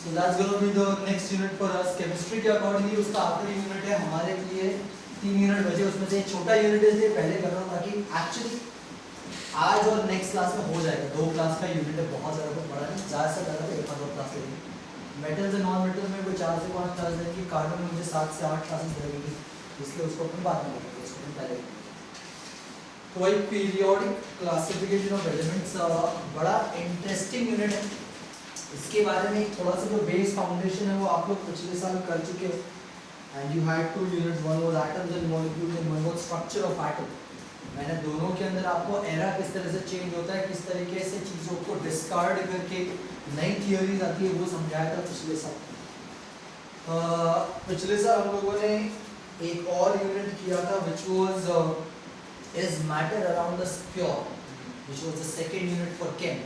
So that's going to be the next unit for us. Chemistry के accordingly उसका आखिरी unit है हमारे लिए 3 यूनिट बचे उसमें से एक छोटा यूनिट है इसलिए पहले कर रहा हूँ ताकि एक्चुअली आज और नेक्स्ट क्लास में हो जाएगा 2 क्लास का यूनिट है बहुत ज़्यादा कुछ बड़ा नहीं ज़्यादा से ज़्यादा एक आध क्लास लगेगी मेटल्स एंड नॉन मेटल्स में कोई 4 से 5 क्लास लगेगी कार्बन में मुझे 7 से 8 क्लासेस लगेगी इसलिए उसको अपन बाद में करेंगे इसको अपन पहले तो वही पीरियोडिक क्लासिफिकेशन ऑफ एलिमेंट्स बड़ा इंटरेस्टिंग यूनिट है इसके बारे में थोड़ा सा जो बेस फाउंडेशन है वो आप लोग पिछले साल कर चुके हो and you had 2 units one was atoms and molecules and one was structure of atom मैंने दोनों के अंदर आपको एरा किस तरह से चेंज होता है किस तरीके से चीज़ों को डिस्कार्ड करके नई थियोरीज आती है वो समझाया था पिछले साल हम लोगों ने एक और यूनिट किया था which was is matter around the sphere which was the second unit for came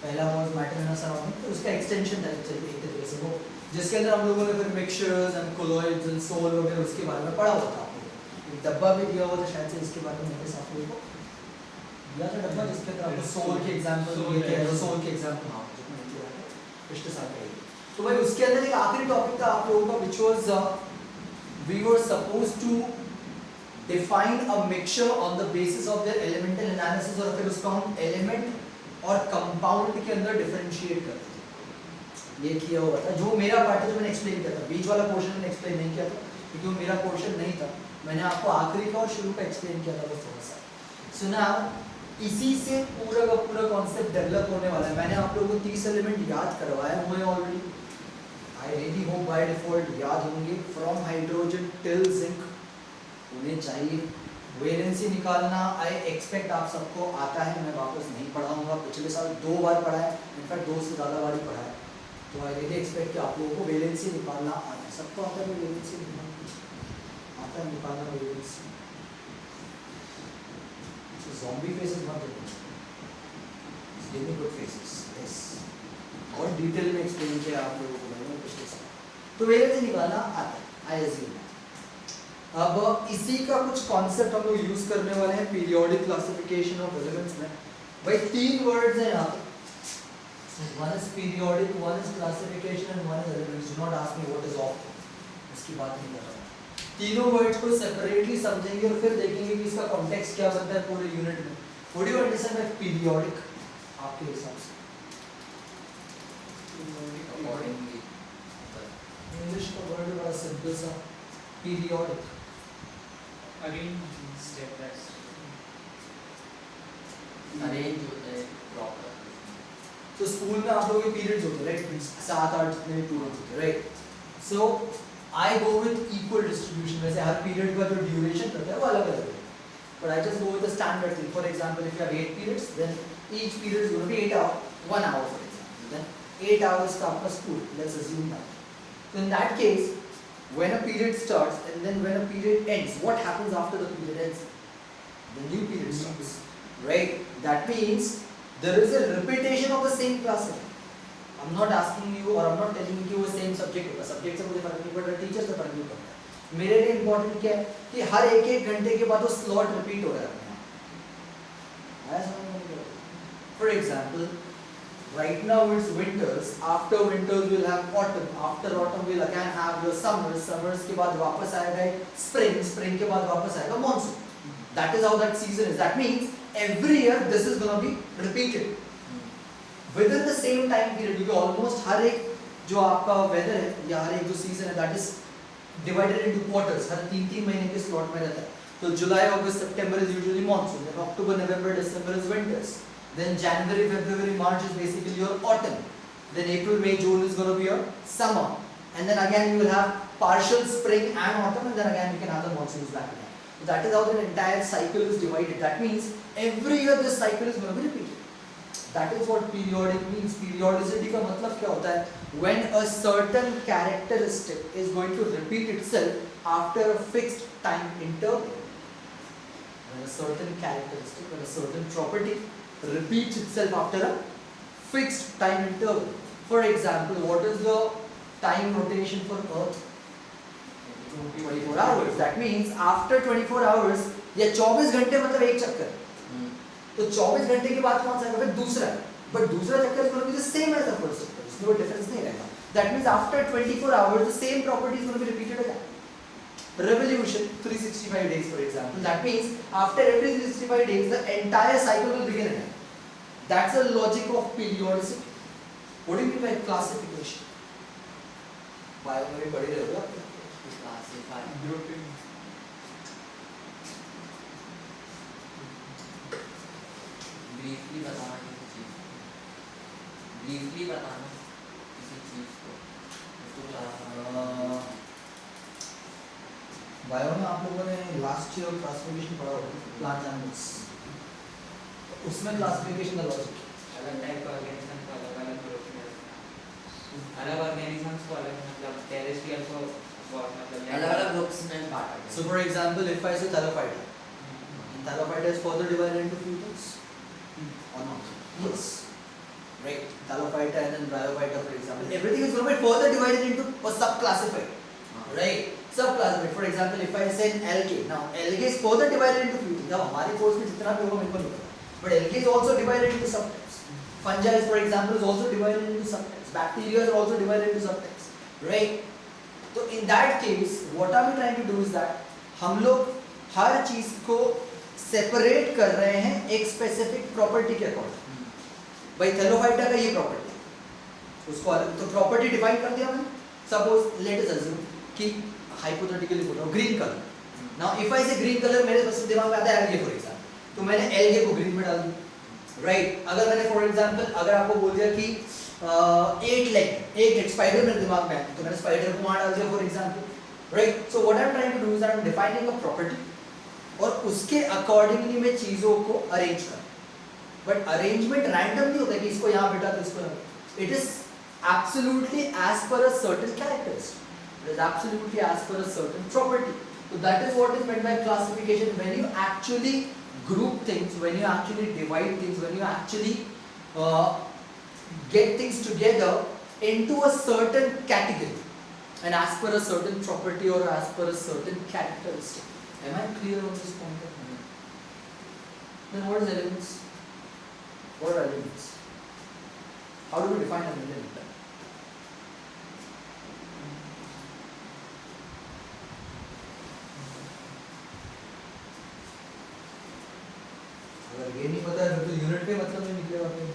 पहला was matter in a surrounding तो उसका एक्सटेंशन था चलते एक तरीके से वो जिसके अंदर हम लोगों ने फिर mixtures and colloids and sol वगैरह उसके बारे में पढ़ा हुआ था एक डब्बा भी दिया हुआ था शायद से इसके बारे में मेरे साथ लोगों को दिया था डब्बा जिसके अंदर आपको सोल के एग्जांपल दिए थे एरोसोल के एग्जांपल हां जो मैंने किया था पिछले साल का तो भाई उसके अंदर एक आखिरी टॉपिक था आप लोगों का which was we were supposed to define a mixture on the basis of their elemental analysis और फिर उसका हम एलिमेंट और कंपाउंड के अंदर डिफरेंशिएट करते थे ये किया हुआ था जो मेरा पार्ट है जो मैंने एक्सप्लेन किया था बीच वाला पोर्शन मैंने एक्सप्लेन नहीं किया था क्योंकि वो मेरा पोर्शन नहीं था मैंने आपको आखिरी का और शुरू का एक्सप्लेन किया था बस थोड़ा सा सो नाउ इसी से पूरा का पूरा कॉन्सेप्ट डेवलप होने वाला है मैंने आप लोगों को 30 एलिमेंट याद करवाया हुए already I really hope by default याद होंगे फ्रॉम हाइड्रोजन टिल जिंक उन्हें चाहिए वैलेंसी निकालना आई एक्सपेक्ट आप सबको आता है मैं वापस नहीं पढ़ाऊंगा पिछले साल 2 बार पढ़ा है इनफैक्ट 2 से ज़्यादा बार ही पढ़ा है तो आई रियली एक्सपेक्ट कि आप लोगों को वैलेंसी निकालना आता है सबको आता है वैलेंसी आता है निकालना वैलेंसी ज़ॉम्बी फेसेस मत देना give me good faces yes और डिटेल में एक्सप्लेन किया आप लोगों को मैंने पिछले साल तो वैलेंसी निकालना आता है आई अज्यूम अब इसी का कुछ कॉन्सेप्ट हम लोग यूज करने वाले हैं पीरियोडिक क्लासिफिकेशन ऑफ एलिमेंट्स में भाई 3 वर्ड्स हैं यहाँ पे one is periodic one is classification and one is elements do not ask me what is of इसकी बात नहीं कर रहा तीनों वर्ड्स को सेपरेटली समझेंगे और फिर देखेंगे कि इसका कॉन्टेक्स्ट क्या बनता है पूरे यूनिट में what do you understand by periodic आपके हिसाब से इंग्लिश का वर्ड बड़ा सिंपल सा periodic arrange step by step arrange होता है प्रॉपर तो स्कूल में आप लोगों के पीरियड्स होते हैं राइट 7-8 जितने भी पीरियड्स होते हैं right so I go with equal distribution वैसे हर पीरियड का जो ड्यूरेशन रहता है वो अलग अलग है but I just go with the standard thing for example if you have 8 periods then each period is going to be 8 hour 1 hour for example then 8 hours का आपका school let's assume that so in that case when a period starts and then when a period ends what happens after the period ends the new period starts right that means there is a repetition of the same class I'm not asking you or I'm not telling you कि वो same subject होगा subject से मुझे फर्क नहीं पड़ रहा teacher से फर्क नहीं पड़ता मेरे लिए important क्या है कि हर एक घंटे के बाद वो slot repeat हो रहा है for example right now it's winters after winters we'll have autumn after autumn we'll again have your summers के बाद वापस आएगा spring के बाद वापस आएगा monsoon that is how that season is that means every year this is going to be repeated within the same time period क्योंकि almost हर एक जो आपका weather है या हर एक जो season है that is divided into quarters हर 3-3 महीने के slot में रहता है तो July August September is usually monsoon then October November December is winters then January, February, March is basically your autumn. Then April, May, June is going to be your summer. And then again you will have partial spring and autumn and then again you can have the monsoons back again. So that is how the entire cycle is divided. That means every year this cycle is going to be repeated. That is what periodic means. Periodicity का मतलब क्या होता है? When a certain characteristic is going to repeat itself after a fixed time interval. When a certain characteristic, when a certain property repeats itself after a fixed time interval. For example, what is the time rotation for Earth? 24 hours. That means after 24 hours या 24 घंटे मतलब एक चक्कर तो 24 घंटे के बाद कौन सा आएगा फिर दूसरा बट दूसरा चक्कर is going to be the same as the first चक्कर इसमें कोई डिफरेंस नहीं रहेगा That means after 24 hours, the same property is going to be repeated again. Revolution, 365 days for example. That means after every 365 days, the entire cycle will begin again. That's the logic of periodicity. What do you mean by classification? Bio में पढ़े रहे हो आप? Classify. Grouping. Briefly बताना किसी चीज को. Briefly बताना किसी चीज को. उसको classify. बायो में आप लोगों ने लास्ट ईयर क्लासिफिकेशन पढ़ा होगा, प्लांट एनिमल्स. उसमें क्लासिफिकेशन का लॉजिक. अलग टाइप का ऑर्गेनिज्म को अलग अलग ग्रुप में अलग ऑर्गेनिजम्स को अलग मतलब टेरेस्ट्रियल को मतलब अलग अलग ग्रुप्स में बांटा गया. So for example, if I say Thallophyta, Thallophyta is further divided into few things. Or not? Yes. Right. Thallophyta and then Bryophyta, for example. Everything is going to be further divided into or subclassified. Right. Subclassified. For example, if I say algae, now algae is further divided into few things. now हमारे course में जितना भी होगा मेरे को नहीं पता. But algae is also divided into subtypes. Fungi, for example, is also divided into subtypes. Bacteria are also divided into subtypes. Right. So in that case, what are we trying to do is that हम लोग हर चीज को separate कर रहे हैं एक specific property के according. भाई थैलोफाइटा का ये प्रॉपर्टी, उसको अलग तो प्रॉपर्टी डिफाइन कर दिया मैंने. सपोज लेट अस अज्यूम कि हाइपोथेटिकली बोल रहा हूँ green colour. Now if I से ग्रीन कलर मेरे बस दिमाग में आता है एल्गे फॉर एग्जांपल, तो मैंने एल्गे को ग्रीन में डाल दिया. राइट. अगर मैंने फॉर एग्जांपल अगर आपको बोल दिया कि 8 लेग स्पाइडर मेरे दिमाग में है, तो मैंने स्पाइडर को वहां डाल दिया for example. Right. So what I am trying to do is I am defining a property और उसके अकॉर्डिंगली मैं चीजों को अरेंज कर. बट अरेंजमेंट रैंडम नहीं होता कि इसको यहाँ बिठा तो इसको यहाँ. It is absolutely as per a certain characteristic. It is absolutely as per a certain property. So that is what is meant by classification. When you actually group things, when you actually divide things, when you actually get things together into a certain category and as per a certain property or as per a certain characteristic. Am I clear on this point? Then what is elements? What are elements? How do we define an element? अगर ये नहीं पता है तो unit पे मतलब नहीं निकलेगा फिर.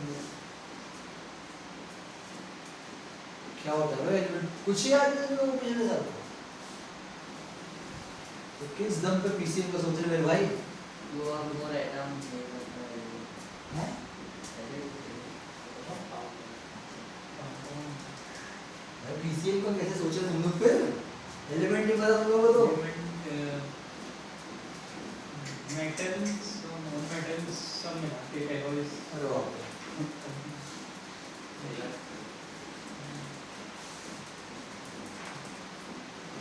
क्या होता है भाई? कुछ याद नहीं लोगों को पिछले साल तो किस दम पे पीसीएम का सोच रहे मेरे भाई? वो हम मोर एटम हैं? भाई पीसीएम का कैसे सोचे तुम लोग फिर? एलिमेंट नहीं पता तुम लोगों को तो? Metals और non-metals सब मिला के alloys. अरे बाप रे.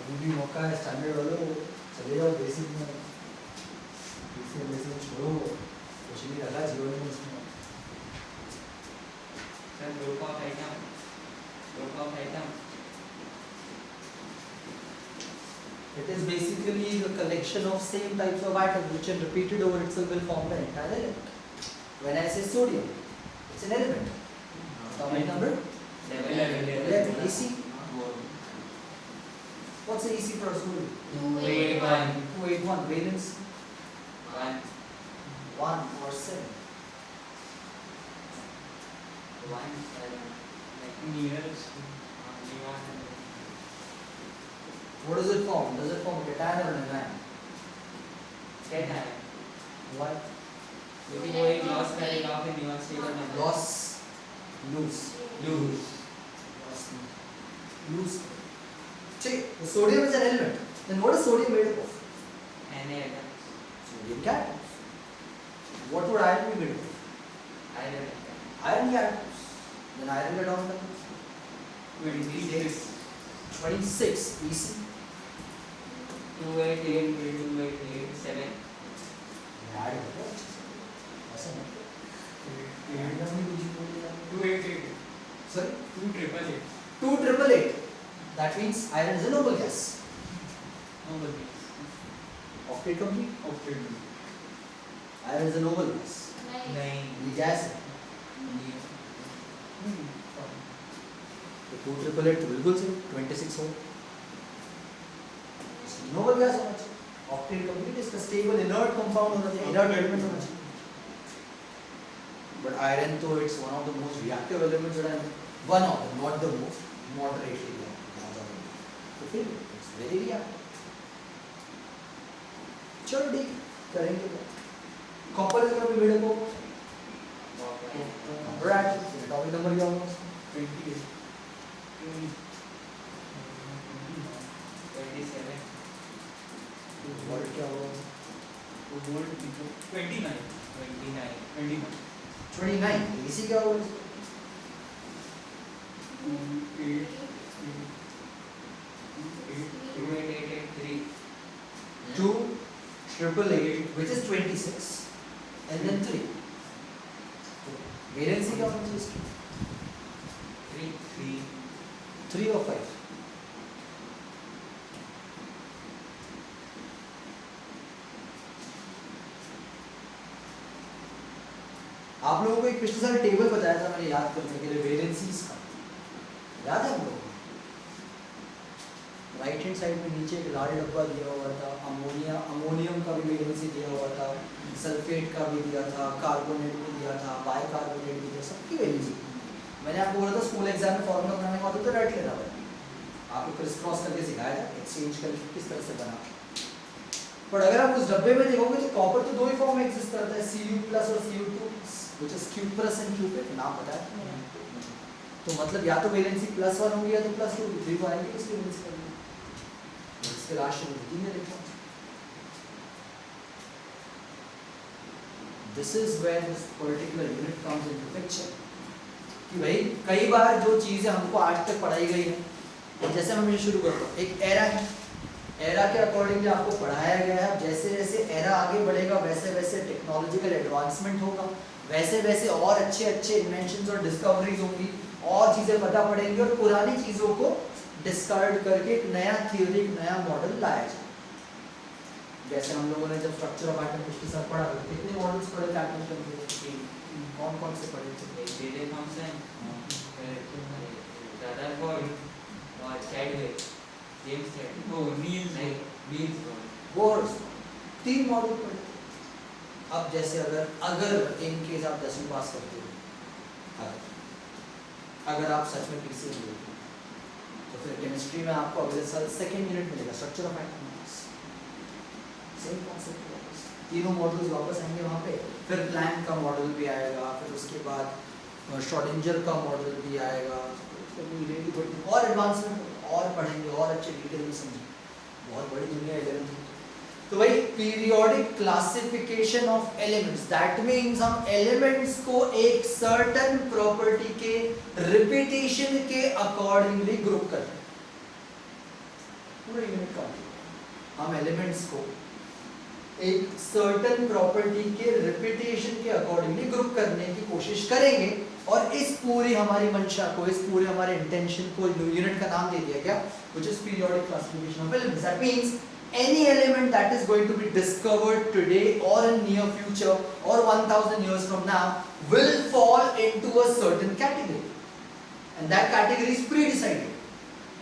अभी भी मौका है स्टैंडर्ड वालों, चले जाओ बेसिक में. बेसिक छोड़ो, कुछ नहीं रखा जीवन में उसमें. Sir group of item It is basically the collection of same types of atoms which are repeated over itself will form the entire element. When I say sodium, it's an element. Atomic number? 11. EC? What's the EC for sodium? 281 281. Valence? 1 1 or 7. 1 7 Nears. What does it form? Does it form a cation or an anion? cation. Why? क्योंकि वो एक loss करेगा फिर neon stable में Loss. Lose. Lose Lose. See, the sodium is an element. Then what is sodium made up of? Na atoms Sodium atoms. What would iron be made of? iron Iron atoms. Then iron atomic number? 26. 26. EC. 288 288 7 Add होगा. ऐसा नहीं. Randomly कुछ भी बोल दिया. 288. Sorry. 2888. 2888. That means iron is a noble gas. Noble gas. Octet complete. Octet. Iron is a noble gas. नहीं ये gas है. तो 2 8 8 तो बिल्कुल सही 26 हो तीनों का क्या समझ ऑक्टेट कंप्लीट इसका स्टेबल इनर्ट कंपाउंड होना चाहिए इनर्ट एलिमेंट होना चाहिए but iron though it's one of the most reactive elements that I one of them not the most moderately reactive तो फिर it's very reactive चलो ठीक करेंगे copper is gonna be made up of copper atoms atomic number क्या होगा 28. 27. Volt क्या होगा Volt 29. 29. 29. 29 इसी क्या होगा 8. 2883. 2 888 which is 26 and then 3 valency क्या होनी चाहिए इसकी 3. 3 और 5 आप लोगों को एक पिछले साल टेबल बताया था मैंने याद करने के लिए वेलेंसीज का याद है हम लोगों को राइट हैंड साइड में नीचे एक लाल डब्बा दिया हुआ था अमोनियम का भी वेलेंसी दिया हुआ था सल्फेट का भी दिया था कार्बोनेट भी दिया था बाइकार्बोनेट भी दिया सबकी वेलेंसी मैंने आपको बोला था स्कूल एग्जाम में फॉर्मूला बनाने का होता तो रट लेना पड़ेगा आपको क्रिस क्रॉस करके सिखाया था एक्सचेंज करके किस तरह से बना पर अगर आप उस डब्बे में देखोगे तो कॉपर तो दो ही फॉर्म में एग्जिस्ट करता है Cu+ और Cu2 which is Q+ and Q नाम पता है तो मतलब या तो वैलेंसी +1 होगी या तो +2 होगी तो आएंगे इसकी वैलेंसी करनी इसके राशि में 3 electrons this is where this particular unit comes into picture कि भाई कई बार जो चीजें हमको आज तक पढ़ाई गई है और जैसे हम ये शुरू करते हैं एक एरा है एरा के अकॉर्डिंगली आपको पढ़ाया गया है जैसे जैसे एरा आगे बढ़ेगा वैसे वैसे टेक्नोलॉजिकल एडवांसमेंट होगा वैसे वैसे और अच्छे अच्छे इन्वेंशंस और डिस्कवरीज होंगी और चीजें पता पड़ेंगी और पुरानी चीजों को डिस्कार्ड करके एक नया थ्योरी एक नया मॉडल लाया जाए जैसे हम लोगों ने जब स्ट्रक्चर ऑफ एटम पिछले साल पढ़ा तो कितने मॉडल्स पढ़े थे एटम के कौन से पढ़े थे J.J. Thomson, Rutherford और Chadwick, James Chadwick. Oh, Niels नहीं, Bohr. Niels Bohr. Bohr's 3 model पढ़े थे अब जैसे अगर इन केस आप 10वीं पास करते हो अगर आप सच में पीसीएम लेते तो फिर केमिस्ट्री में आपको अगले साल सेकंड यूनिट मिलेगा structure of atoms same concept वापस तीनों मॉडल्स वापस आएंगे वहाँ पे फिर प्लैंक का मॉडल भी आएगा फिर उसके बाद श्रोडिंगर का मॉडल भी आएगा और एडवांसमेंट और पढ़ेंगे और अच्छे डिटेल में समझेंगे बहुत बड़ी दुनिया है 11th तो भाई periodic classification of elements that means हम एलिमेंट्स को एक सर्टेन प्रॉपर्टी के रिपीटेशन के अकॉर्डिंगली ग्रुप करते हैं पूरा यूनिट का हम एलिमेंट्स को एक सर्टेन प्रॉपर्टी के रिपीटेशन के अकॉर्डिंगली ग्रुप करने की कोशिश करेंगे और इस पूरी हमारी मंशा को इस पूरे हमारे इंटेंशन को यूनिट का नाम दे दिया गया which is periodic classification of elements that means any element that is going to be discovered today or in near future or 1000 years from now will fall into a certain category and that category is pre-decided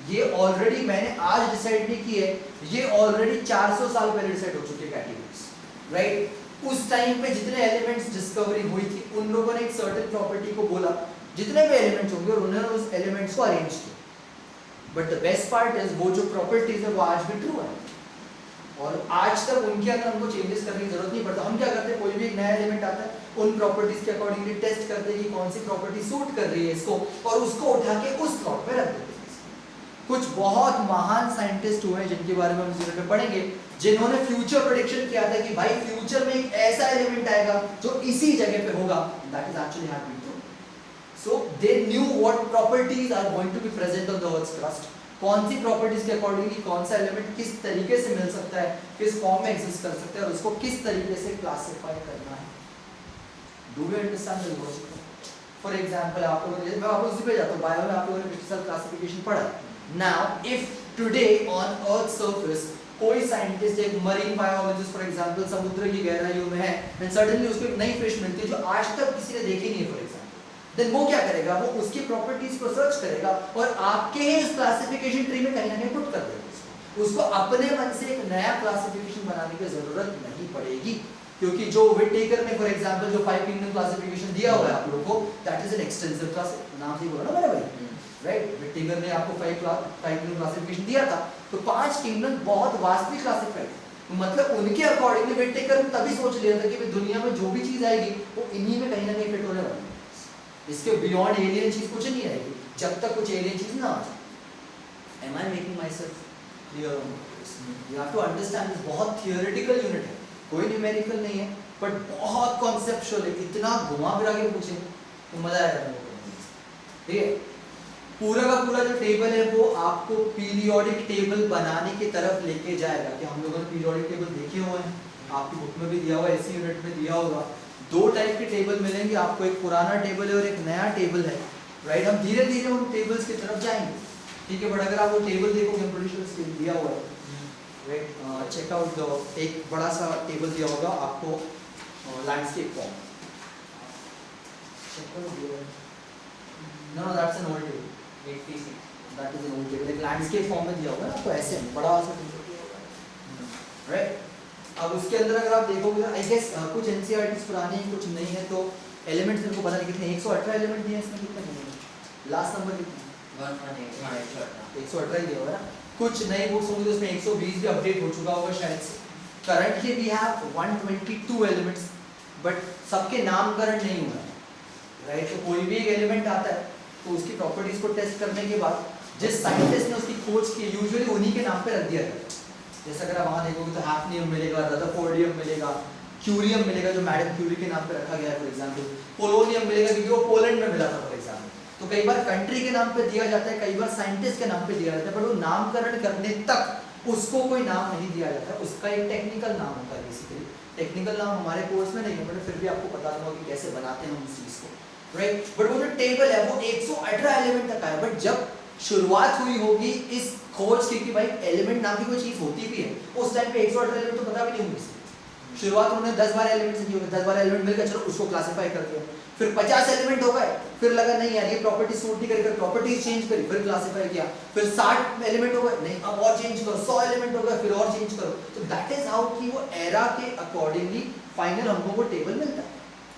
ये already मैंने आज decide नहीं की है ये already 400 साल पहले decide हो चुकी है कैटेगरीज राइट उस टाइम पे जितने एलिमेंट्स डिस्कवरी हुई थी उन लोगों ने एक सर्टेन प्रॉपर्टी को बोला जितने भी एलिमेंट्स होंगे और उन्होंने उस एलिमेंट्स को अरेंज किया but the best part is वो जो प्रॉपर्टीज है वो आज भी ट्रू है और आज तक उनके अंदर हमको चेंजेस करने की जरूरत नहीं पड़ता हम क्या करते हैं कोई भी एक नया एलिमेंट आता है उन प्रॉपर्टीज के अकॉर्डिंगली टेस्ट करते हैं कि कौन सी प्रॉपर्टी सूट कर रही है इसको और उसको उठा के उस स्लॉट पे रख देते हैं कुछ बहुत महान साइंटिस्ट हुए हैं जिनके बारे में हम इस वीडियो में पढ़ेंगे जिन्होंने फ्यूचर प्रेडिक्शन किया था कि भाई फ्यूचर में एक ऐसा एलिमेंट आएगा जो इसी जगह पे होगा that is actually happening true so they knew what properties are going to be present on the earth's crust कौन सी प्रॉपर्टीज के अकॉर्डिंगली कौन सा एलिमेंट किस तरीके से मिल सकता है किस फॉर्म में एग्जिस्ट कर सकता है और उसको किस तरीके से क्लासिफाई करना है do we understand the logic for example आप लोगों ने मैं वापस उसी पे जाता हूं बायो में आप लोगों ने पिछले साल क्लासिफिकेशन पढ़ा now if today on earth surface कोई साइंटिस्ट एक मरीन बायोलॉजिस्ट फॉर एग्जांपल समुद्र की गहराइयों में है एंड सडनली उसको एक नई फिश मिलती है जो आज तक किसी ने देखी नहीं है फॉर एग्जांपल देन वो क्या करेगा, वो उसकी प्रॉपर्टीज को सर्च करेगा और आपके ही उस क्लासिफिकेशन ट्री में कहीं ना कहीं पुट कर देगा उसको अपने मन से एक नया क्लासिफिकेशन बनाने की जरूरत नहीं पड़ेगी, क्योंकि जो विटेकर ने फॉर एग्जांपल जो 5 किंगडम क्लासिफिकेशन दिया हुआ है आप लोगों को, that is an extensive class, नाम से ही बोला ना मेरे भाई, राइट। विटेकर ने आपको 5 किंगडम क्लासिफिकेशन दिया था, तो 5 किंगडम बहुत वास्तविक क्लासिफाइड, मतलब उनके अकॉर्डिंगली विटेकर ने तभी सोच लिया था कि भाई दुनिया में जो भी चीज आएगी वो इन्हीं में कहीं ना कहीं फिट होने वाली है, इसके बियॉन्ड एलियन चीज कुछ नहीं आएगी जब तक कुछ एलियन चीज ना आ जाए। Am I making myself clear? You have to understand this, बहुत थियोरेटिकल यूनिट है, कोई न्यूमेरिकल नहीं है, बट बहुत कॉन्सेप्चुअल है, इतना घुमा फिरा के पूछेंगे तो मजा आएगा तुमको, ठीक है। पूरा का पूरा जो टेबल है वो आपको पीरियोडिक टेबल बनाने की तरफ लेके जाएगा, कि हम लोगों ने पीरियोडिक टेबल देखे हुए हैं, आपकी बुक में भी दिया हुआ है, इसी यूनिट में दिया होगा। 2 टाइप के टेबल मिलेंगे आपको, एक पुराना टेबल है और एक नया टेबल है, राइट। हम धीरे धीरे उन टेबल्स की तरफ जाएंगे, ठीक है, बट अगर आप वो टेबल देखोगे हम प्रोड्यूसर्स दिया हुआ है, राइट, चेक आउट द, एक बड़ा सा टेबल दिया होगा आपको landscape form, no that's an old table, 86 that is an old table, एक लैंडस्केप फॉर्म में दिया होगा ना, तो ऐसे बड़ा सा टेबल दिया होगा, राइट। अब उसके अंदर अगर आप देखोगे आई गेस कुछ एनसीईआरटीज पुरानी हैं कुछ नहीं है, तो एलिमेंट्स मेरे को पता नहीं कितने, 118 एलिमेंट दिए हैं इसमें, कितने नहीं, लास्ट नंबर कितना, 118 दिया होगा ना। कुछ नई बुक्स होंगी तो उसमें 120 भी अपडेट हो चुका होगा शायद से। Currently we have 122 elements, but सबके नामकरण नहीं हुआ है, राइट। तो कोई भी एक एलिमेंट आता है तो उसकी प्रॉपर्टीज को टेस्ट करने के बाद जिस साइंटिस्ट ने उसकी खोज की यूजुअली उन्हीं के नाम पे रख दिया जाता है। जैसे अगर आप वहाँ देखोगे तो हैफनियम मिलेगा, रदरफोर्डियम मिलेगा, क्यूरियम मिलेगा जो मैडम क्यूरी के नाम पे रखा गया है फॉर एग्जांपल, पोलोनियम मिलेगा क्योंकि वो पोलैंड में मिला था फॉर एग्जांपल। तो कई बार कंट्री के नाम पे दिया जाता है, कई बार साइंटिस्ट के नाम पे दिया जाता है, पर वो नामकरण करने तक उसको कोई नाम नहीं दिया जाता, उसका एक टेक्निकल नाम होता है बेसिकली। टेक्निकल नाम हमारे कोर्स में नहीं है, बट फिर भी आपको बता दूंगा कि कैसे बनाते हैं हम उस चीज को, राइट। बट वो जो टेबल है वो 118 एलिमेंट तक है, बट जब शुरुआत हुई होगी इस खोज की कि भाई एलिमेंट नाम की कोई चीज होती भी है, उस टाइम पे 118 एलिमेंट तो पता भी नहीं होंगे। शुरुआत उन्होंने 10-12 एलिमेंट से की होगी, 10-12 एलिमेंट मिलकर चलो उसको क्लासिफाई कर दिया, फिर 50 एलिमेंट हो गए, फिर लगा नहीं यार ये प्रॉपर्टी सूट नहीं करेगी, प्रॉपर्टीज चेंज करी, फिर क्लासिफाई किया, फिर 60 एलिमेंट हो गए, नहीं अब और चेंज करो, 100 एलिमेंट हो गए, फिर और चेंज करो। तो दैट इज हाउ कि वो एरा के अकॉर्डिंगली फाइनल हमको वो टेबल मिलता है,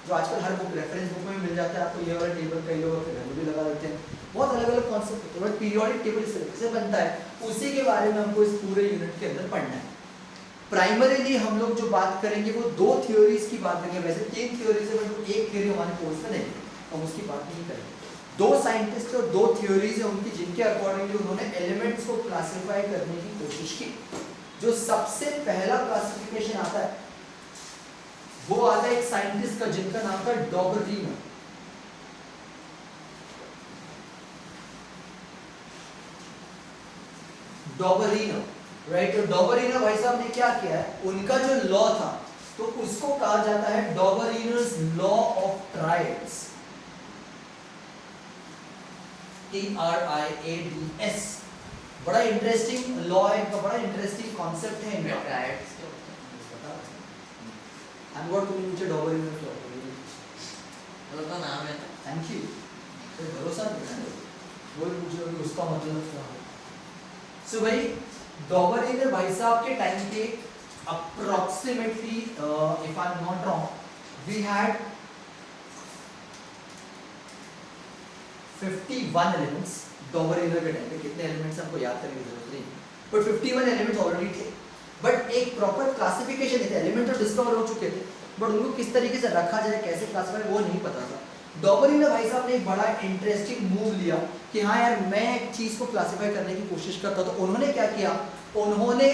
जो आजकल हर बुक रेफरेंस बुक में मिल जाता है आपको। ये वाला टेबल कई लोग अपने घर में भी लगा देते हैं, बहुत अलग अलग कॉन्सेप्ट होते हैं, बट पीरियोडिक टेबल इस तरीके से बनता है, उसी के बारे में हमको इस पूरे यूनिट के अंदर पढ़ना है। प्राइमरीली हम लोग जो बात करेंगे वो 2 थ्योरीज की बात करेंगे, वैसे 3 थ्योरीज है बट एक थ्योरी हमारे कोर्स में नहीं, हम उसकी बात नहीं करेंगे। 2 साइंटिस्ट और 2 थ्योरीज है उनकी, जिनके अकॉर्डिंगली उन्होंने एलिमेंट्स को क्लासिफाई करने की कोशिश की। जो सबसे पहला क्लासिफिकेशन आता है वो आता है एक साइंटिस्ट का जिनका नाम था डॉबरीनर। डॉबरीनर, राइट। तो डॉबरीनर भाई साहब ने क्या किया है, उनका जो लॉ था तो उसको कहा जाता है डॉबरीनर्स लॉ ऑफ ट्रायड्स, TRIADS। बड़ा इंटरेस्टिंग लॉ है इनका, बड़ा इंटरेस्टिंग कॉन्सेप्ट है इनका। ट्रायड्स क्या बता हम व्हाट तुमने मुझे डॉबरीनर क्या वो तो नाम है ना। थैंक यू, तो भरोसा नहीं है वो मुझे उसका मतलब क्या है। सो भाई डॉबरीनर भाई साहब के टाइम पे approximately if I am not wrong we had 51 elements. Dobereiner के टाइम पे कितने एलिमेंट्स हमको याद करने की जरूरत नहीं, बट 51 एलिमेंट्स ऑलरेडी थे, बट एक प्रॉपर क्लासिफिकेशन थे। एलिमेंट तो डिस्कवर हो चुके थे, बट उनको किस तरीके से रखा जाए, कैसे क्लासिफाई वो नहीं पता था। डॉबरीनर भाई साहब ने एक बड़ा इंटरेस्टिंग मूव लिया कि हाँ यार मैं एक चीज को क्लासिफाई करने की कोशिश करता, तो उन्होंने क्या किया, उन्होंने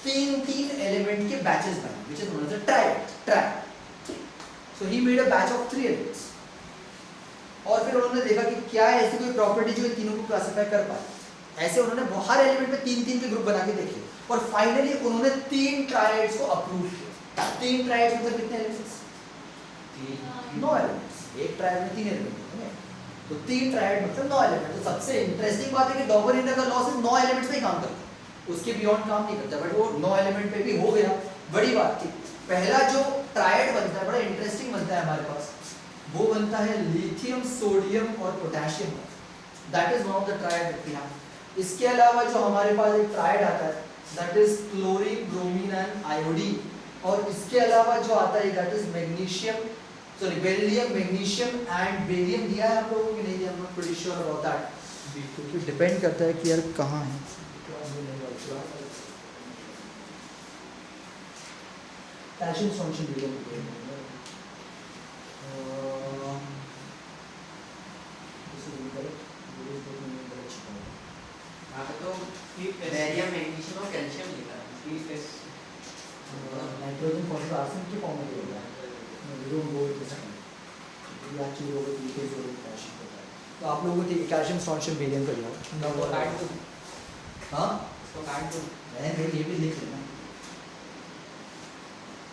3 एलिमेंट के बैचेस बनाए, which is known as a triad. So he made a batch of 3 elements, और फिर उन्होंने देखा कि क्या ऐसी कोई प्रॉपर्टी जो इन तीनों को क्लासिफाई कर पाए। ऐसे उन्होंने हर एलिमेंट में 3 के ग्रुप बना के देखे, और फाइनली उन्होंने 3 ट्रायड्स को अप्रूव किया। 3 ट्रायड्स मतलब कितने एलिमेंट्स? 9 एलिमेंट्स। एक ट्रायड में 3 एलिमेंट होते हैं, तो 3 ट्रायड मतलब 9 एलिमेंट। तो सबसे इंटरेस्टिंग बात है कि डॉबरीनर का लॉ सिर्फ 9 एलिमेंट्स पे ही काम करता है, उसके बियॉन्ड काम नहीं करता, बट वो 9 एलिमेंट पे भी हो गया। बड़ी बात थी। पहला जो ट्रायड बनता है बड़ा इंटरेस्टिंग बनता है हमारे पास, वो बनता है लिथियम, सोडियम और पोटेशियम का। That is one of the triad that we have. इसके अलावा जो हमारे पास एक ट्राइड आता है that is chlorine, bromine and iodine. और इसके अलावा जो आता है that is magnesium, sorry beryllium, magnesium and barium. दिया है आप लोगों को कि नहीं दिया? I am not pretty sure about that, क्योंकि डिपेंड करता है कि यार कहाँ है। कैल्शियम सॉल्यूशन बेरियम यहाँ पे तो बेरियम, मैग्नीशियम और कैल्शियम लिखा है। नाइट्रोजन फॉस्फोरस आर्सेन के फॉर्म में होता है। We don't go with this, ये एक्चुअली वो लीकेज हो रहा है। तो आप लोगों को कैल्शियम सॉल्यूशन बेरियम कर लो इसको काट दो, हाँ इसको काट दो। मैंने ये भी लिख लेना।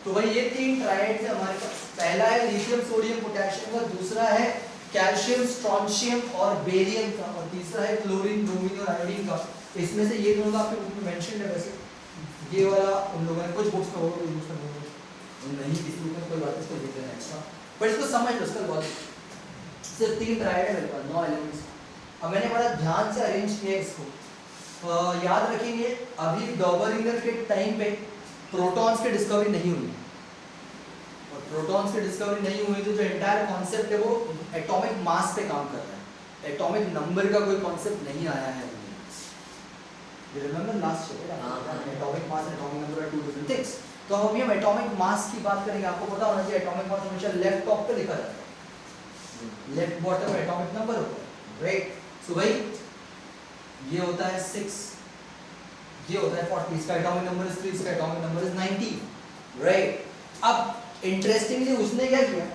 तो भाई ये तीन ट्राइड्स है हमारे पास। पहला है लिथियम, सोडियम, पोटेशियम का, दूसरा है कैल्शियम, स्ट्रोंशियम और बेरियम का, और तीसरा है क्लोरीन, ब्रोमीन और आयोडीन का। इसमें से ये दोनों आपके बुक में मेंशन है। वैसे ये वाला उन लोगों ने कुछ बुक्स में होगा, कुछ बुक्स में नहीं होगा, नहीं किसी बुक में कोई बात इसको लिख लेना एक्स्ट्रा, पर इसको समझ लो। इसका लॉजिक सिर्फ तीन ट्राइड है मेरे पास, 9 एलिमेंट्स। अब मैंने बड़ा ध्यान से अरेंज किया इसको। याद रखेंगे अभी डॉबरिंगर के टाइम पे प्रोटॉन्स की डिस्कवरी नहीं हुई, और प्रोटॉन्स की डिस्कवरी नहीं हुई तो जो एंटायर कॉन्सेप्ट है वो एटॉमिक मास पे काम कर रहा है। एटॉमिक नंबर का कोई कॉन्सेप्ट नहीं आया है। You remember last chapter? Atomic mass and atomic number are two different things. तो हम ये एटॉमिक मास की बात करेंगे। आपको पता होना चाहिए एटॉमिक मास हमेशा लेफ्ट टॉप पे लिखा रहता है, लेफ्ट बॉटम में एटॉमिक नंबर होता है, राइट? सो भाई ये होता है 6, ये होता है 40, इसका एटॉमिक नंबर इज 3, इसका एटॉमिक नंबर इज 90, राइट? अब इंटरेस्टिंगली उसने क्या किया,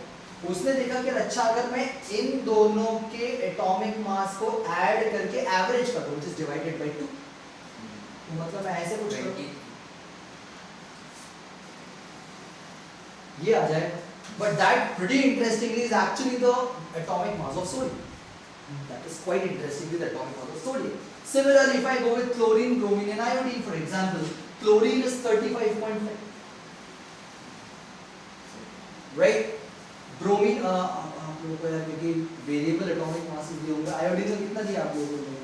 उसने देखा कि अच्छा अगर मैं इन दोनों के एटॉमिक मास को ऐड करके एवरेज कर दूं, व्हिच इज डिवाइडेड बाय 2, तो मतलब ऐसे कुछ करो, ये आ जाएगा। But that pretty interestingly is actually the atomic mass of sodium. That is quite interesting with atomic mass of sodium. Similarly, if I go with chlorine, bromine and iodine, for example, chlorine is 35.5, right? Bromine आप लोगों को यार क्योंकि variable atomic masses दिए होंगे। Iodine का कितना दिया आप लोगों को?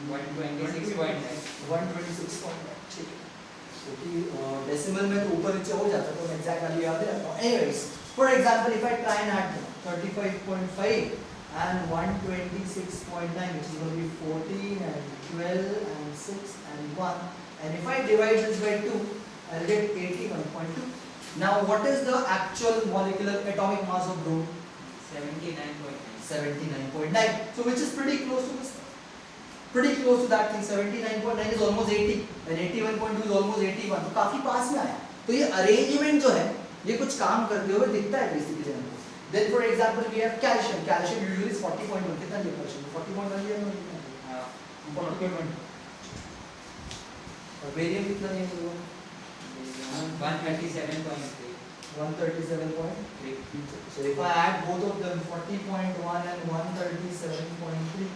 126.9। 126.9, ठीक है। क्योंकि डेसिमल में तो ऊपर नीचे हो जाता है, तो मैं एग्जैक्ट वैल्यू याद रखता हूँ। Anyways, for example, if I try and add 35.5 and 126.9, which is going to be 14 and 12 and 6 and 1, and if I divide this by 2, I'll get 81.2. Now what is the actual molecular atomic mass of bromine? 79.9. 79.9. So which is pretty close to this, pretty close to that thing. 79.9 is almost 80 and 81.2 is almost 81, तो काफी पास में आया। तो ये arrangement जो है ये कुछ काम करते हुए दिखता है बेसिकली हमको। Then for example we have calcium. Calcium usually is 40.1. कितना लिया calcium? 40.1 लिया ना? हाँ, 40.1. और बेरियम कितना लिया हम लोगों ने? 137.3. 137.3. So if I add both of them, 40.1 and 137.3,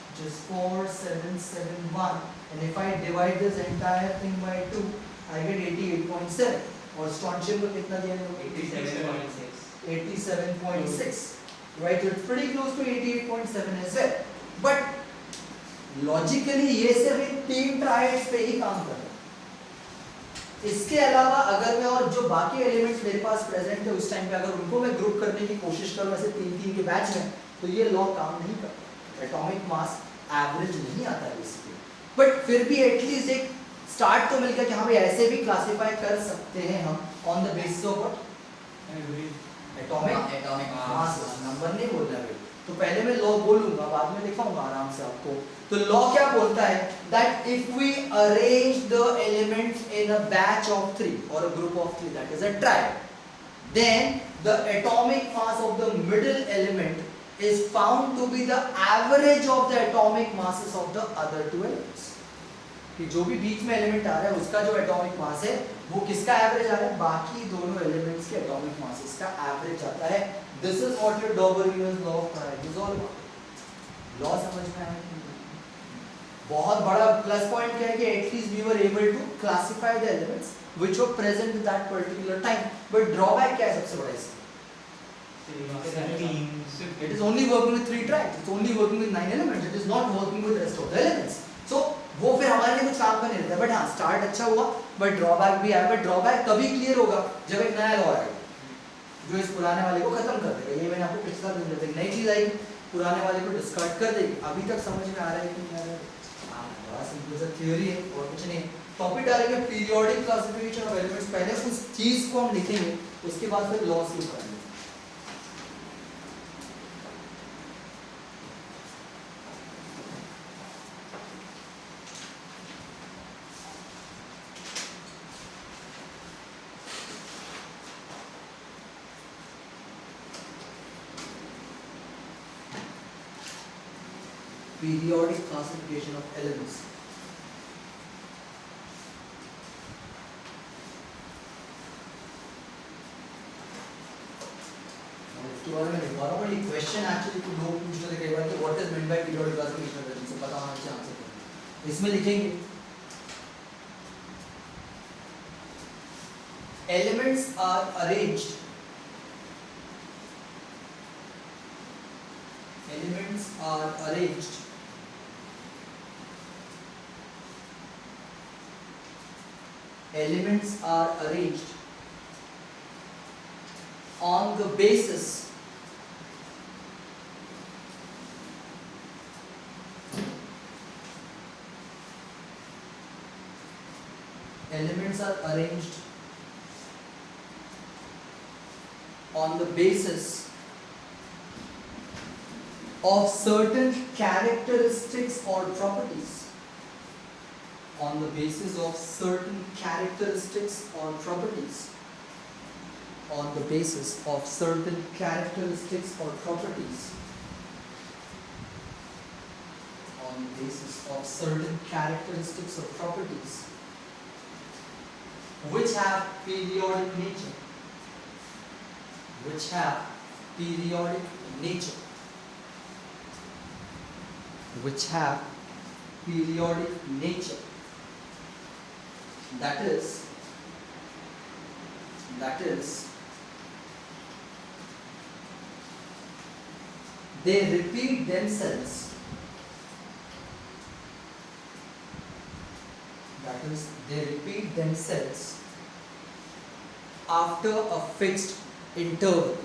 which is 4771, and if I divide this entire thing by 2, I get 88.7. और strontium को कितना दिया हम लोग? 87.6. 87.6, right? So it's pretty close to 88.7 as well. But logically ये सिर्फ इन तीन triads पे ही काम कर रहा है। इसके अलावा अगर मैं और जो बाकी एलिमेंट्स मेरे पास प्रेजेंट है उस टाइम पे अगर उनको मैं ग्रुप करने की कोशिश करूँ ऐसे तीन तीन के बैच में, तो ये लॉ काम नहीं करता। एटॉमिक मास एवरेज नहीं आता है बेसिकली, बट फिर भी एटलीस्ट एक स्टार्ट तो मिल गया कि हाँ भाई ऐसे भी क्लासिफाई कर सकते हैं हम on the basis of what? Atomic mass. Number नहीं बोल रहा है तो पहले मैं लॉ बोलूंगा, बाद में दिखाऊंगा आराम से आपको। तो लॉ क्या बोलता है that if we arrange the elements in a batch of 3 और a group of 3, that is a triad, then the atomic mass of the middle element is found to be the average of the atomic masses of the other two elements. कि जो भी बीच में element आ रहा है उसका जो atomic mass है वो किसका एवरेज आ रहा है? बाकी दोनों एलिमेंट्स के एटॉमिक मासेस का एवरेज आता है। This is what your Dobereiner's law of triad is all about. Law समझ में आया? बहुत बड़ा प्लस पॉइंट क्या है कि at least we were able to classify the elements which were present at that particular time. But drawback क्या है सबसे बड़ा इसका? It is only working with 3 tracks. It's only working with 9 elements. It is not working with rest of the elements. So वो फिर हमारे लिए कुछ काम का नहीं रहता. बट हाँ स्टार्ट अच्छा हुआ, बट ड्रॉबैक भी आया. बट ड्रॉबैक तभी क्लियर होगा जब एक नया लॉ आएगा जो इस पुराने वाले को खत्म कर देगा. ये मैंने आपको पिछला दिन बताया. नई चीज आएगी, पुराने वाले को डिस्कार्ड कर देगी. अभी तक समझ में आ रहा है कि नहीं आ रहा है? बड़ा सिंपल सा थ्योरी है और कुछ नहीं. टॉपिक डालेंगे पीरियोडिक क्लासिफिकेशन ऑफ एलिमेंट्स. पहले उस चीज को हम लिखेंगे, उसके बाद फिर लॉस की पढ़ेंगे. Periodic classification of elements. इसके बारे में नहीं पढ़ा, बट ये क्वेश्चन एक्चुअली तो लोग पूछते थे कई बार कि what is mean by periodic classification of elements. पता होना चाहिए आंसर. इसमें लिखेंगे elements are arranged. Elements are arranged elements are arranged on the basis elements are arranged on the basis of certain characteristics or properties. On the basis of certain characteristics or properties. On the basis of certain characteristics or properties. On the basis of certain characteristics or properties which have periodic nature. Which have periodic nature. Which have periodic nature. That is they repeat themselves. That is they repeat themselves after a fixed interval.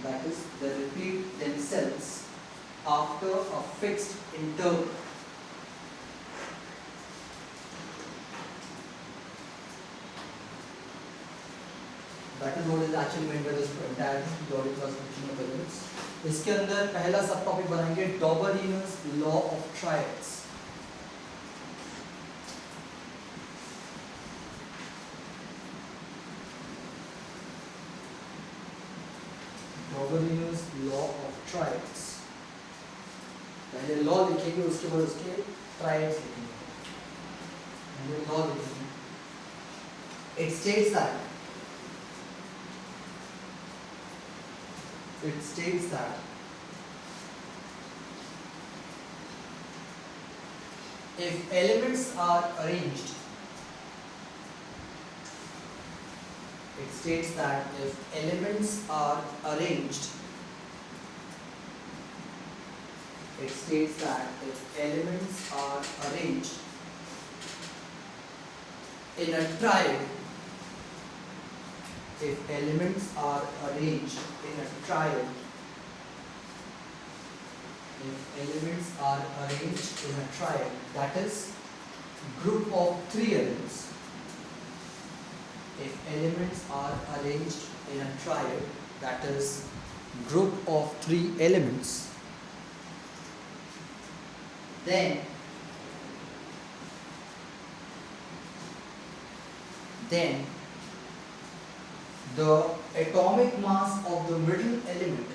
That is they repeat themselves after a fixed interval. That is what is actually meant by this entire periodic classification of elements. इसके अंदर पहला सब topic बनाएंगे Dobereiner's law of triads. Dobereiner's law of triads. पहले law लिखेंगे, उसके बाद उसके ट्रायड्स लिखेंगे. पहले लॉ लिखेंगे. It states that if elements are arranged, it states that if elements are arranged, it states that if elements are arranged in a triad, if elements are arranged in a triad, if elements are arranged in a triad, that is group of 3 elements. If elements are arranged in a triad, that is group of 3 elements, then the atomic mass of the middle element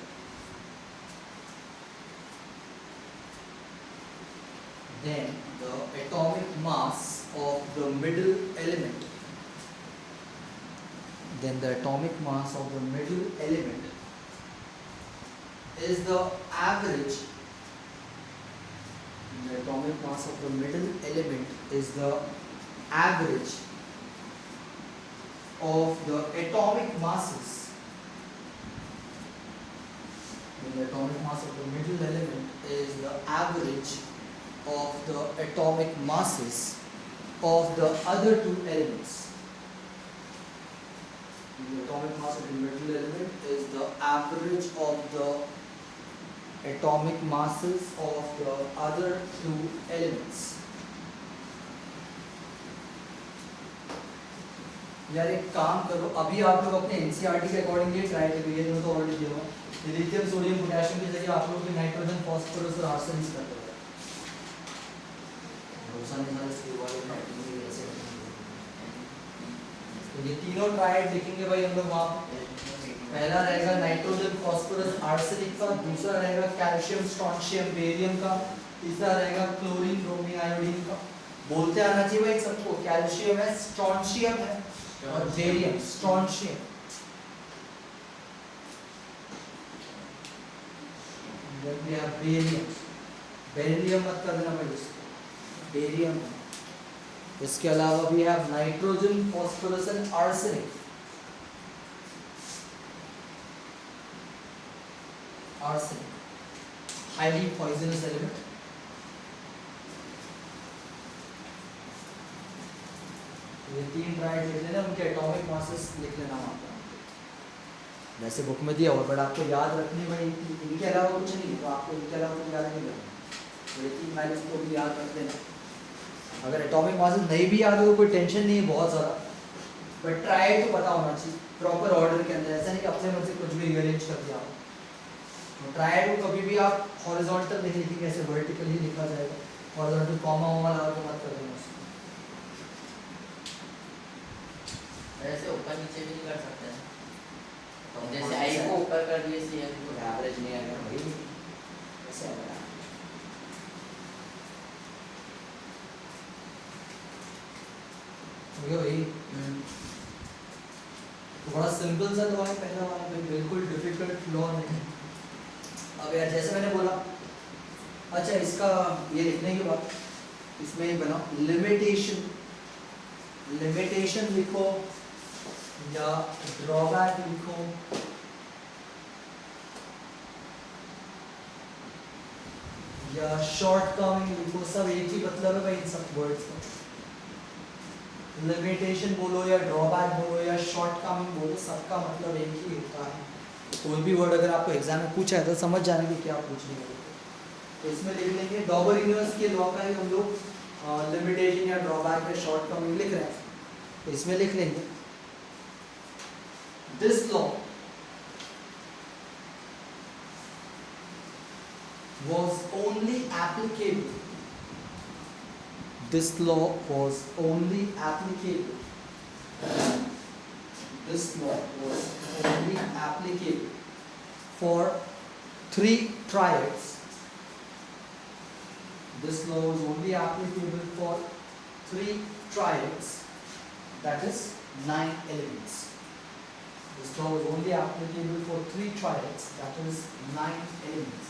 is the average. The atomic mass of the middle element is the average of the atomic masses. The atomic mass of the middle element is the average of the atomic masses of the other two elements. The atomic mass of the middle element is the average of the atomic masses of the other two elements. यार एक काम करो, अभी आप लोग अपने NCERT के according ये ट्राई करिए, जो तो ऑलरेडी दिया हुआ है, लिथियम सोडियम पोटेशियम की जगह आप लोग नाइट्रोजन फास्फोरस और आर्सेनिक यूज करते हो। भरोसा नहीं सारे स्कूल वाले फाइटिंग में ऐसे तो ये तीनों ट्राइड लिखेंगे भाई हम लोग वहाँ। पहला रहेगा नाइट्रोजन फास्फोरस आर्सेनिक का, दूसरा रहेगा कैल्शियम स्ट्रोंशियम बेरियम का, तीसरा रहेगा क्लोरीन ब्रोमीन आयोडीन का। बोलते आना चाहिए भाई सबको, कैल्शियम है, स्ट्रोंशियम है और बेरियम। स्ट्रोंशियम बेरियम, बेरियम मत कर देना भाई इसको, बेरियम। इसके अलावा भी है nitrogen phosphorus and arsenic. Arsenic highly poisonous element. ये तीन ट्राइड लिख लेना, उनके एटॉमिक मासेस लिख लेना वहाँ पर। वैसे बुक में दिया हुआ बट आपको याद रखनी भाई, इनके अलावा कुछ नहीं, तो आपको इनके अलावा कुछ याद नहीं करना, ये तीन वैल्यूज को भी याद रख लेना। अगर एटॉमिक मासेस नहीं भी याद हो तो कोई टेंशन नहीं है बहुत ज़्यादा, बट ट्राई तो पता होना चाहिए प्रॉपर ऑर्डर के अंदर, ऐसा नहीं कि अपने मन से कुछ भी रीअरेंज कर दिया। तो ट्राई को कभी भी आप हॉरिजॉन्टल नहीं लिखेंगे, ऐसे वर्टिकल ही लिखा जाएगा, हॉरिजॉन्टल कॉमा वॉमा लगा के मत कर देना उसको। ऐसे ऊपर नीचे भी नहीं कर सकते हैं, तो जैसे आई को ऊपर कर दिए सी एन को एवरेज नहीं आएगा भाई, ऐसे आएगा। वही तो बड़ा सिंपल सा लॉ है पहला वाला, कोई बिल्कुल डिफिकल्ट लॉ नहीं। अब यार जैसे मैंने बोला, अच्छा इसका ये लिखने के बाद इसमें ही बनाओ लिमिटेशन, लिमिटेशन लिखो या ड्रॉबैक लिखो, या शॉर्टकमिंग लिखो, सब एक ही मतलब है भाई इन सब वर्ड्स का। लिमिटेशन बोलो या ड्रॉबैक बोलो या शॉर्टकमिंग बोलो, सबका मतलब एक ही होता है। कोई भी वर्ड अगर आपको एग्जाम में पूछा है तो समझ जाने की क्या पूछने वाले। तो इसमें लिख लेंगे डॉबर यूनिवर्स के लॉ का ही हम लोग लिमिटेशन या ड्रॉबैक या शॉर्टकमिंग लिख रहे हैं, तो इसमें लिख लेंगे this law was only applicable, this law was only applicable, this law was only applicable for 3 triads, this law was only applicable for 3 triads, that is 9 elements. This law was only applicable for 3 triads, that is 9 elements.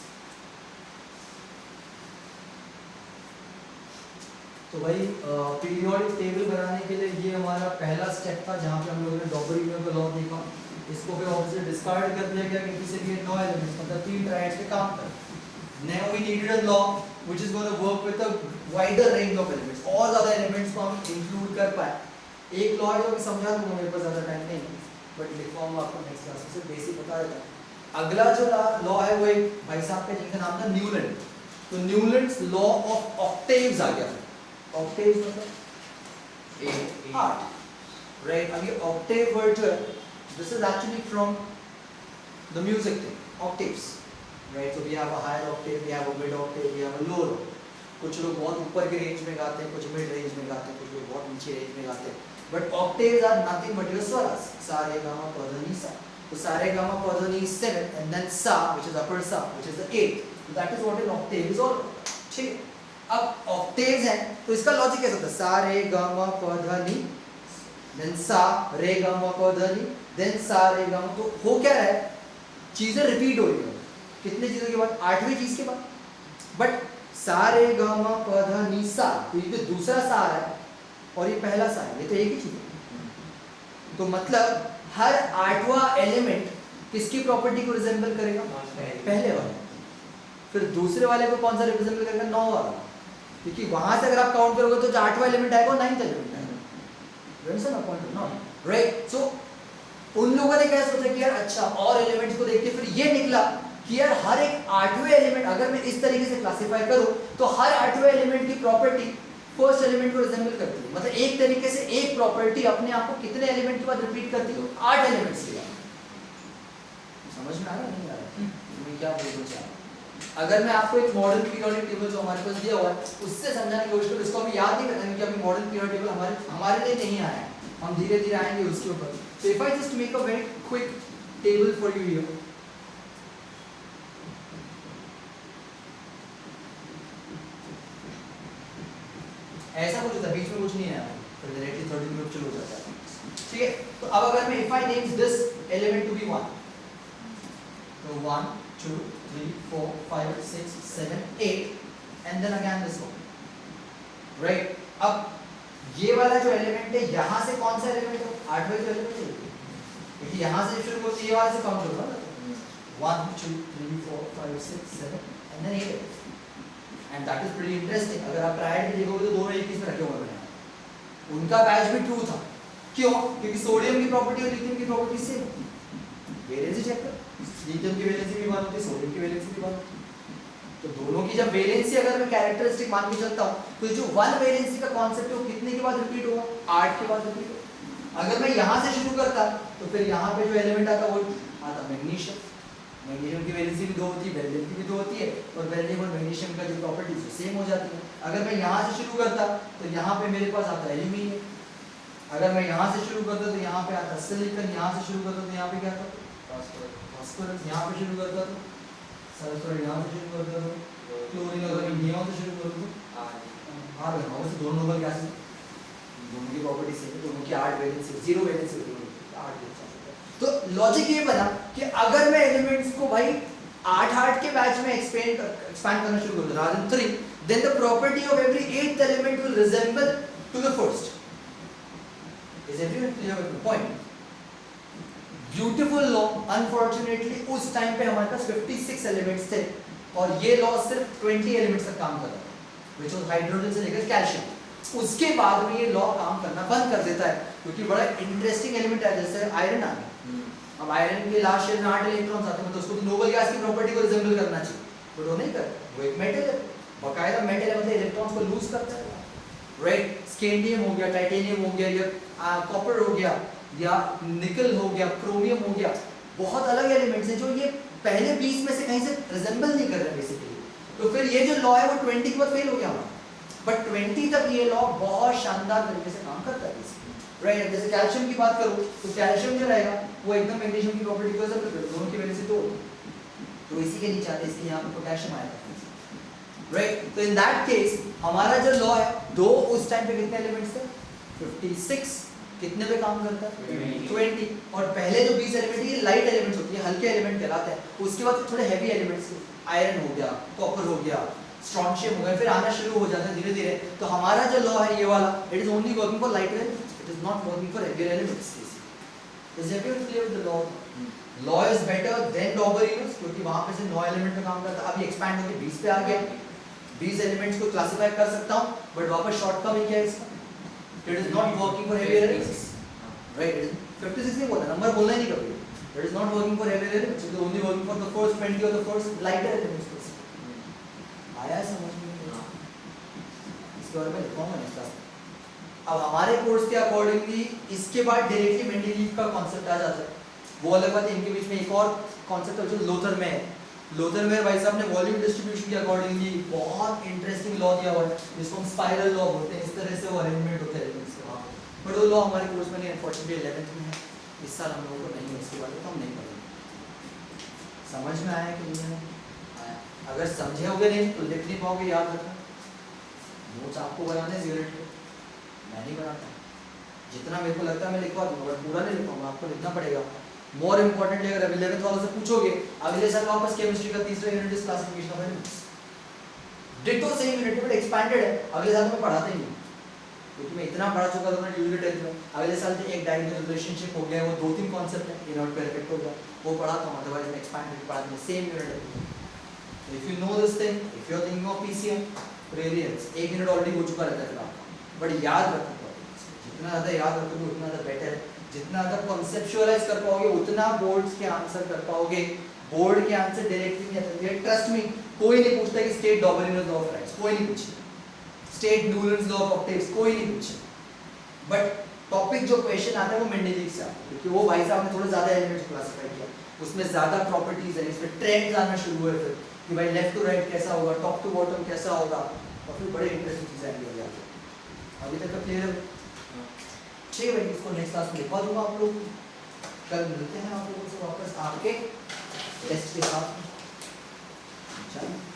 तो भाई periodic table बनाने के लिए ये हमारा पहला step था, जहाँ पे हम लोगों ने डॉबर यूनियन का लॉ देखा। इसको फिर ऑब्वियसली डिस्कार्ड कर दिया गया क्योंकि से ये 9 एलिमेंट्स मतलब 3 ट्रायड्स पे काम कर। Now we needed a law which is going to work with a wider range of elements, और ज़्यादा एलिमेंट्स को हम इंक्लूड कर पाए। एक लॉ है जो मैं समझा दूंगा, मेरे पास ज़्यादा टाइम नहीं है, बट लिखवाऊंगा आपको नेक्स्ट क्लास में, सिर्फ बेसिक बता देता हूँ। अगला जो लॉ है वो एक भाई साहब का जिनका नाम था न्यूलैंड। तो न्यूलैंड्स लॉ ऑफ ऑक्टेव्स आ गया। ऑक्टेव्स मतलब 8, राइट। अब ये ऑक्टेव वर्ड जो है, this is actually from the music thing, octaves, right. So we have a higher octave, we have a mid octave, we have a lower. कुछ लोग बहुत ऊपर के रेंज में गाते हैं, कुछ मिड रेंज में गाते हैं, कुछ लोग बहुत नीचे रेंज में गाते हैं, but octaves are nothing but your swaras, sa re गा मा पा धा नी सा। तो सा रे गा मा पा धा नी 7 and then सा which is upper सा which is the 8th, so that is what an octave is all about, ठीक है। अब ऑक्टेव्स हैं तो इसका लॉजिक कैसा होता है, सा रे गा मा पा धा नी, देन सा रे गा मा पा धा नी, देन सा रे गा मा। तो हो क्या रहा है, चीजें रिपीट हो रही है, कितने चीजों के बाद, 8वीं चीज के बाद। बट सा रे गा मा पा धा नी सा, तो ये जो दूसरा सा आ रहा है और ये पहला सा है, ये तो एक ही चीज है। तो मतलब हर आठवां एलिमेंट किसकी प्रॉपर्टी को रिजेंबल करेगा? पहले वाले। फिर दूसरे वाले को कौन सा रिप्रेजेंट करेगा? 9 वाला, क्योंकि वहां से अगर आप काउंट करोगे तो जो 8वां एलिमेंट आएगा वो 9th एलिमेंट आएगा। राइट? सो उन लोगों ने क्या सोचा कि यार अच्छा और एलिमेंट्स को देख के फिर ये निकला कि यार हर एक 8वें एलिमेंट अगर मैं इस तरीके से क्लासिफाई करूं तो हर 8वें एलिमेंट की प्रॉपर्टी फर्स्ट एलिमेंट को रिजेंबल करती है। मतलब एक तरीके से एक प्रॉपर्टी अपने आप को कितने एलिमेंट के बाद रिपीट करती है? 8 एलिमेंट्स के बाद। समझ में आ रहा है नहीं आ रहा? मैं क्या बोलना चाह रहा हूं? अगर मैं आपको एक मॉडर्न पीरियोडिक टेबल जो हमारे पास दिया हुआ है उससे समझाने की कोशिश करूं, इसको हम याद नहीं करते क्योंकि अभी मॉडर्न पीरियोडिक टेबल हमारे लिए नहीं आया है, हम धीरे धीरे आएंगे उसके ऊपर। So if I just make a very quick table for you here, ऐसा कुछ होता है, बीच में कुछ नहीं है, फिर डायरेक्टली 30 मिनट चलो जाता है। ठीक है, तो अब अगर मैं if I name this element to be 1, तो 1 2 3 4 5 6 7 8 and then again this one, right? अब ये वाला जो एलिमेंट है यहाँ से कौन सा एलिमेंट है? 8वां जो एलिमेंट है, क्योंकि यहाँ से शुरू होती है ये वाले से काउंट होगा ना, 1 2 3 4 5 6 7 and then 8 and that is pretty interesting। अगर आप ट्रायड में देखोगे तो दोनों एक ही में रखे हुए हैं, उनका बैच भी ट्रू था। क्यों? क्योंकि सोडियम की प्रॉपर्टी और लिथियम की प्रॉपर्टी सेम, वैलेंसी चेक कर, लिथियम की वैलेंसी भी 1 होती है, सोडियम की वैलेंसी भी 1 होती है। तो दोनों की जब वैलेंसी अगर मैं कैरेक्टरिस्टिक मान के चलता हूँ तो जो 1 वैलेंसी का कॉन्सेप्ट है वो कितने के बाद रिपीट होगा? 8 के बाद रिपीट होगा। अगर मैं यहाँ से शुरू करता तो फिर यहाँ पे जो एलिमेंट आता वो आता मैग्नीशियम। मैग्नीशियम की वैलेंसी भी 2 होती है, बेरिलियम की भी 2 होती है, और बेरिलियम और मैग्नीशियम का जो प्रॉपर्टीज है सेम हो जाती है। अगर मैं यहाँ से शुरू करता तो यहाँ पे मेरे पास आता एल्यूमिनियम। अगर मैं यहाँ से शुरू करता तो यहाँ पे आता सिलिकॉन, यहाँ से शुरू करता तो यहाँ पे क्या आता? फास्फोरस। यहाँ पे शुरू करता तो सल्फर, यहाँ से शुरू करता तो क्लोरीन, अगर मैं यहाँ से शुरू करूँ तो आर्गन। वैसे दोनों नोबल गैसेस, दोनों की प्रॉपर्टी सेम है, दोनों की 8 वैलेंसी, 0 वैलेंसी होती है, 8 वैलेंसी। तो लॉजिक ये बना कि अगर मैं एलिमेंट्स को भाई 8 के बैच में एक्सपैंड करना शुरू करूँ rather than 3, then the property of every 8th element will resemble to the first. Is everyone clear with the point? Beautiful law. Unfortunately उस टाइम पे हमारे पास 56 एलिमेंट्स थे और ये लॉ सिर्फ 20 एलिमेंट्स तक काम कर रहा था, which was हाइड्रोजन से लेकर कैल्शियम। उसके बाद में ये लॉ काम करना बंद कर देता है क्योंकि बड़ा इंटरेस्टिंग एलिमेंट है, जैसे आयरन आ गया। अब आयरन के लास्ट शेल में 8 इलेक्ट्रॉन्स आते हैं, तो उसको नोबल गैस की प्रॉपर्टी को रिजेंबल करना चाहिए, बट वो नहीं करता। वो एक मेटल है, बाकायदा मेटल है, मतलब इलेक्ट्रॉन्स को लूज करता है, राइट? स्कैंडियम हो गया, टाइटेनियम हो गया, या कॉपर हो गया, या निकल हो गया, क्रोमियम हो गया, बहुत अलग एलिमेंट्स हैं जो ये पहले 20 में से कहीं से रिजेंबल नहीं कर रहे बेसिकली। तो फिर ये जो लॉ है वो 20 के बाद फेल हो गया हमारा, बट 20 तक ये लॉ बहुत शानदार तरीके से काम करता है बेसिकली, राइट? जैसे कैल्शियम की बात करूँ तो कैल्शियम जो रहेगा वो एकदम मैग्नीशियम की प्रॉपर्टी को रिजेंबल करता है, दोनों की वजह से तो इसी के नीचे आते हैं, इसलिए यहाँ पे पोटेशियम आया, राइट? तो इन दैट केस हमारा जो लॉ है, दो उस टाइम पे कितने एलिमेंट्स थे? 56। कितने पे काम करता है? 20। और पहले जो 20 एलिमेंट ये लाइट एलिमेंट्स होती है, हल्के एलिमेंट कहलाते हैं। उसके बाद थोड़े हैवी एलिमेंट्स, आयरन हो गया, कॉपर हो गया, स्ट्रॉन्शियम हो गया, फिर आना शुरू हो जाता है धीरे धीरे। तो हमारा जो लॉ है ये वाला, it is only working for light elements, it is not working for heavy elements. Is everyone clear with the law? Law is better than Dobereiner's, क्योंकि वहां पे से 9 एलिमेंट पे काम करता है, अभी एक्सपैंड होकर 20 पे आ गया। 20 एलिमेंट्स को क्लासिफाई कर सकता हूं, बट वापस शॉर्टकमिंग क्या है इसका? It is not working for heavy elements, right? 56 नहीं बोलना, नंबर बोलना ही नहीं कभी। It is not working for heavy elements, it is only working for the first 20 और द फर्स्ट लाइटर एलिमेंट्स। आया समझ में? इसके बारे में लिखूंगा नेक्स्ट क्लास। अब हमारे कोर्स के अकॉर्डिंगली इसके बाद डायरेक्टली मेंडलीव का कॉन्सेप्ट आ जाता है। वो अलग बात है, इनके बीच में एक और कॉन्सेप्ट है जो लोथर में है। लोथर में भाई साहब ने वॉल्यूम डिस्ट्रीब्यूशन के अकॉर्डिंगली बहुत इंटरेस्टिंग लॉ दिया हुआ है, जिसको हम स्पाइरल लॉ बोलते हैं। इस तरह से वो अरेंजमेंट होता है एलिमेंट्स का, बट वो लॉ हमारे कोर्स में नहीं, अनफॉर्चुनेटली 11th में है, इस साल हम लोगों को नहीं है, इसके बारे में हम नहीं पढ़ेंगे। समझ में आया कि नहीं आया? अगर समझे होगे नहीं तो लिख नहीं पाओगे, याद रखना। नोट्स आपको बनाने ज़रूरत है, मैं नहीं बनाता। जितना मेरे को लगता है मैं लिखवा दूंगा, बट पूरा नहीं लिखवाऊंगा, आपको लिखना पड़ेगा। मोर इम्पोर्टेंटली अगर 11th वालों से पूछोगे, अगले साल वापस केमिस्ट्री का तीसरा unit is classification of elements, ditto same unit but expanded है। अगले साल में पढ़ाते ही नहीं, क्योंकि मैं इतना पढ़ा चुका था मैं ड्यूअल टेंथ में, अगले साल से एक डायगोनल रिलेशनशिप हो गया, वो 2-3 कॉन्सेप्ट है इन आउट पे इफेक्ट हो गया, वो पढ़ा था, अदरवाइज मैं एक्सपैंड करके पढ़ा था सेम यूनिट है। If you know this thing, if you are thinking of PCM, brilliance, 1 unit already हो चुका रहता है फिर आपका, बट याद रखो टॉपिक्स, जितना ज़्यादा याद रखोगे उतना ज़्यादा बेटर, जितना ज़्यादा कॉन्सेप्चुअलाइज कर पाओगे उतना बोर्ड्स के आंसर कर पाओगे। बोर्ड के आंसर डायरेक्टली नहीं आते, ट्रस्ट मी, कोई नहीं पूछता कि state dominance law of rights, कोई नहीं पूछे, स्टेट न्यूलन्स लॉ ऑफ ऑक्टेव्स, कोई नहीं पूछे, बट टॉपिक जो क्वेश्चन आता है वो मेंडेलिव से आता है, क्योंकि वो भाई साहब ने थोड़ा ज़्यादा एलिमेंट्स क्लासिफाई किया, उसमें ज़्यादा प्रॉपर्टीज है, इसमें ट्रेंड्स आना शुरू हुए फिर कि भाई लेफ्ट टू राइट कैसा होगा, टॉप टू बॉटम कैसा होगा, और फिर बड़े इंटरेस्टिंग चीज़ें आएंगी आगे। अभी तक का क्लियर है? ठीक है भाई, इसको नेक्स्ट क्लास में लिखवा दूंगा आप लोग, कल मिलते हैं आप लोगों से वापस आपके टेस्ट के साथ। चलो।